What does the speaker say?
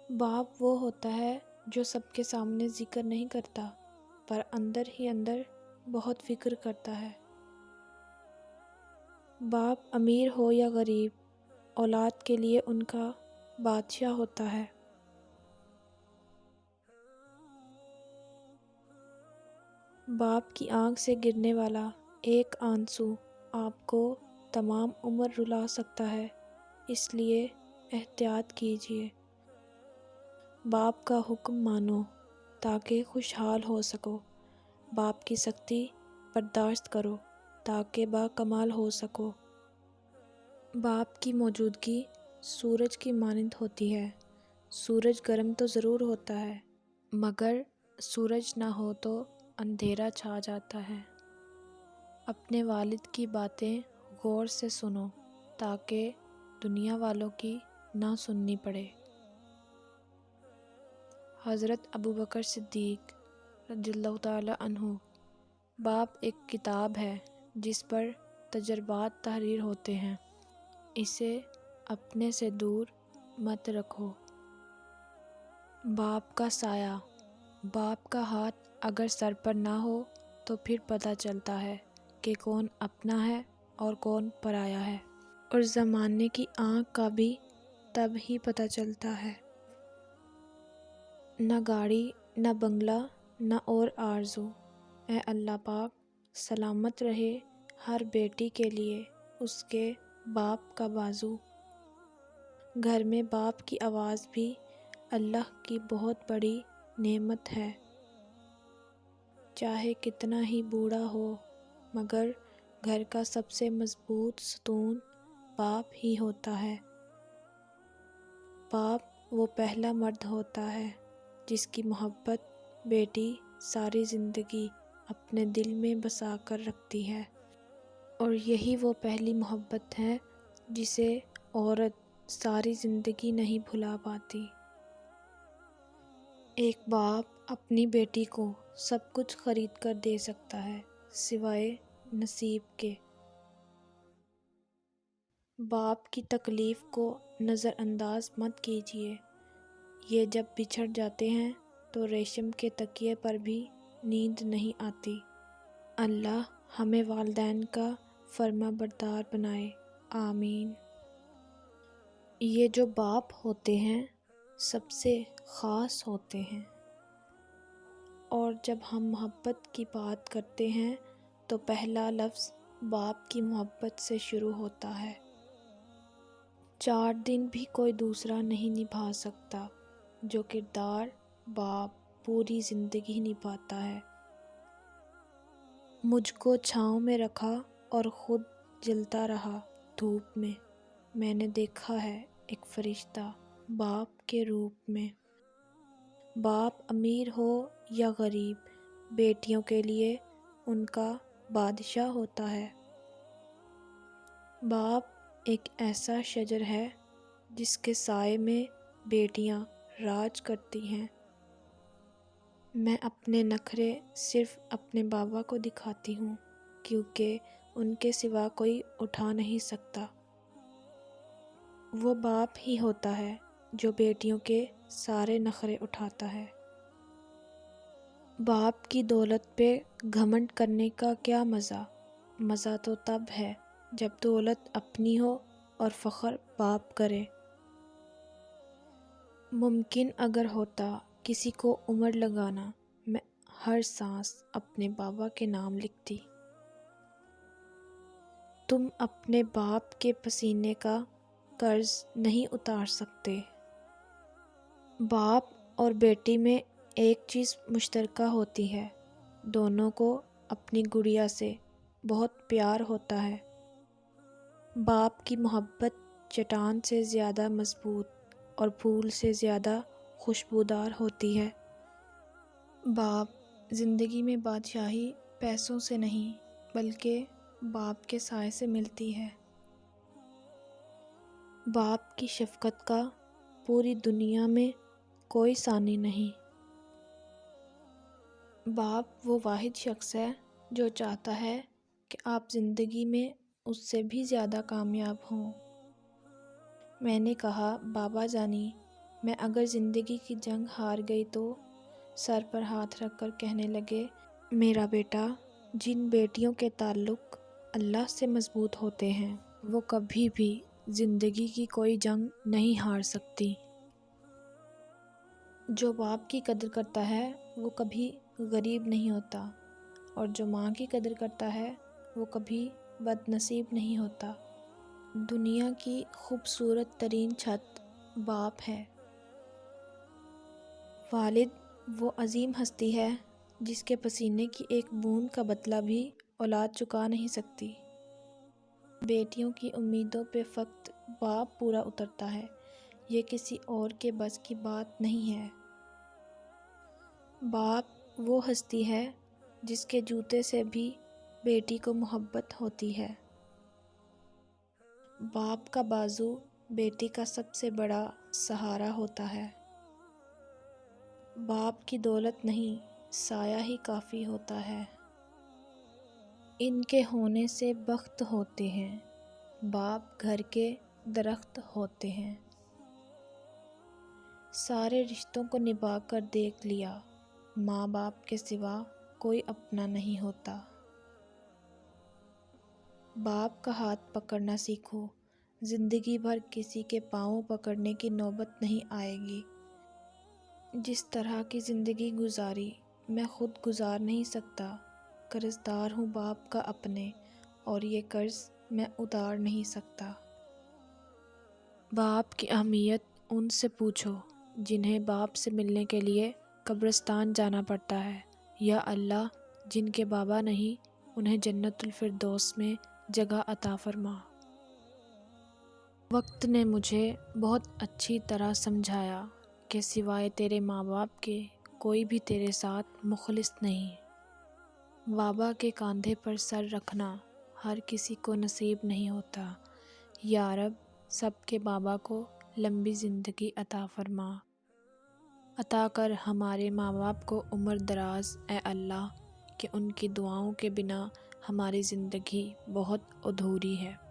باپ وہ ہوتا ہے جو سب کے سامنے ذکر نہیں کرتا پر اندر ہی اندر بہت فکر کرتا ہے۔ باپ امیر ہو یا غریب، اولاد کے لیے ان کا بادشاہ ہوتا ہے۔ باپ کی آنکھ سے گرنے والا ایک آنسو آپ کو تمام عمر رلا سکتا ہے، اس لیے احتیاط کیجیے۔ باپ کا حکم مانو تاکہ خوشحال ہو سکو۔ باپ کی سختی برداشت کرو تاکہ باکمال ہو سکو۔ باپ کی موجودگی سورج کی مانند ہوتی ہے۔ سورج گرم تو ضرور ہوتا ہے، مگر سورج نہ ہو تو اندھیرا چھا جاتا ہے۔ اپنے والد کی باتیں غور سے سنو تاکہ دنیا والوں کی نہ سننی پڑے۔ حضرت ابوبکر صدیق رضی اللہ تعالی عنہ۔ باپ ایک کتاب ہے جس پر تجربات تحریر ہوتے ہیں، اسے اپنے سے دور مت رکھو۔ باپ کا سایہ۔ باپ کا ہاتھ اگر سر پر نہ ہو تو پھر پتہ چلتا ہے کہ کون اپنا ہے اور کون پرایا ہے، اور زمانے کی آنکھ کا بھی تب ہی پتہ چلتا ہے۔ نہ گاڑی، نہ بنگلہ، نہ اور آرزو۔ اے اللہ پاک، سلامت رہے ہر بیٹی کے لیے اس کے باپ کا بازو۔ گھر میں باپ کی آواز بھی اللہ کی بہت بڑی نعمت ہے۔ چاہے کتنا ہی بوڑھا ہو، مگر گھر کا سب سے مضبوط ستون باپ ہی ہوتا ہے۔ باپ وہ پہلا مرد ہوتا ہے جس کی محبت بیٹی ساری زندگی اپنے دل میں بسا کر رکھتی ہے، اور یہی وہ پہلی محبت ہے جسے عورت ساری زندگی نہیں بھلا پاتی۔ ایک باپ اپنی بیٹی کو سب کچھ خرید کر دے سکتا ہے سوائے نصیب کے۔ باپ کی تکلیف کو نظر انداز مت کیجیے، یہ جب بچھڑ جاتے ہیں تو ریشم کے تکیے پر بھی نیند نہیں آتی۔ اللہ ہمیں والدین کا فرما بردار بنائے، آمین۔ یہ جو باپ ہوتے ہیں سب سے خاص ہوتے ہیں، اور جب ہم محبت کی بات کرتے ہیں تو پہلا لفظ باپ کی محبت سے شروع ہوتا ہے۔ 4 دن بھی کوئی دوسرا نہیں نبھا سکتا جو کردار باپ پوری زندگی نبھاتا ہے۔ مجھ کو چھاؤں میں رکھا اور خود جلتا رہا دھوپ میں۔ میں نے دیکھا ہے ایک فرشتہ باپ کے روپ میں۔ باپ امیر ہو یا غریب، بیٹیوں کے لیے ان کا بادشاہ ہوتا ہے۔ باپ ایک ایسا شجر ہے جس کے سائے میں بیٹیاں راج کرتی ہیں۔ میں اپنے نخرے صرف اپنے بابا کو دکھاتی ہوں کیونکہ ان کے سوا کوئی اٹھا نہیں سکتا۔ وہ باپ ہی ہوتا ہے جو بیٹیوں کے سارے نخرے اٹھاتا ہے۔ باپ کی دولت پہ گھمنڈ کرنے کا کیا مزہ؟ مزہ تو تب ہے جب دولت اپنی ہو اور فخر باپ کرے۔ ممکن اگر ہوتا کسی کو عمر لگانا، میں ہر سانس اپنے بابا کے نام لکھتی۔ تم اپنے باپ کے پسینے کا قرض نہیں اتار سکتے۔ باپ اور بیٹی میں ایک چیز مشترکہ ہوتی ہے، دونوں کو اپنی گڑیا سے بہت پیار ہوتا ہے۔ باپ کی محبت چٹان سے زیادہ مضبوط اور پھول سے زیادہ خوشبودار ہوتی ہے۔ باپ زندگی میں بادشاہی پیسوں سے نہیں بلکہ باپ کے سائے سے ملتی ہے۔ باپ کی شفقت کا پوری دنیا میں کوئی ثانی نہیں۔ باپ وہ واحد شخص ہے جو چاہتا ہے کہ آپ زندگی میں اس سے بھی زیادہ کامیاب ہوں۔ میں نے کہا، بابا جانی، میں اگر زندگی کی جنگ ہار گئی تو سر پر ہاتھ رکھ کر کہنے لگے، میرا بیٹا، جن بیٹیوں کے تعلق اللہ سے مضبوط ہوتے ہیں وہ کبھی بھی زندگی کی کوئی جنگ نہیں ہار سکتی۔ جو باپ کی قدر کرتا ہے وہ کبھی غریب نہیں ہوتا، اور جو ماں کی قدر کرتا ہے وہ کبھی بد نصیب نہیں ہوتا۔ دنیا کی خوبصورت ترین چھت باپ ہے۔ والد وہ عظیم ہستی ہے جس کے پسینے کی ایک بوند کا بدلہ بھی اولاد چکا نہیں سکتی۔ بیٹیوں کی امیدوں پہ فقط باپ پورا اترتا ہے، یہ کسی اور کے بس کی بات نہیں ہے۔ باپ وہ ہستی ہے جس کے جوتے سے بھی بیٹی کو محبت ہوتی ہے۔ باپ کا بازو بیٹی کا سب سے بڑا سہارا ہوتا ہے۔ باپ کی دولت نہیں، سایہ ہی کافی ہوتا ہے۔ ان کے ہونے سے بخت ہوتے ہیں، باپ گھر کے درخت ہوتے ہیں۔ سارے رشتوں کو نبھا کر دیکھ لیا، ماں باپ کے سوا کوئی اپنا نہیں ہوتا۔ باپ کا ہاتھ پکڑنا سیکھو، زندگی بھر کسی کے پاؤں پکڑنے کی نوبت نہیں آئے گی۔ جس طرح کی زندگی گزاری میں خود گزار نہیں سکتا، قرضدار ہوں باپ کا اپنے، اور یہ قرض میں اتار نہیں سکتا۔ باپ کی اہمیت ان سے پوچھو جنہیں باپ سے ملنے کے لیے قبرستان جانا پڑتا ہے، یا اللہ جن کے بابا نہیں انہیں جنت الفردوس میں جگہ عطا فرما۔ وقت نے مجھے بہت اچھی طرح سمجھایا کہ سوائے تیرے ماں باپ کے کوئی بھی تیرے ساتھ مخلص نہیں۔ بابا کے کاندھے پر سر رکھنا ہر کسی کو نصیب نہیں ہوتا۔ یا رب سب کے بابا کو لمبی زندگی عطا فرما۔ عطا کر ہمارے ماں باپ کو عمر دراز اے اللہ، کہ ان کی دعاؤں کے بنا ہماری زندگی بہت ادھوری ہے۔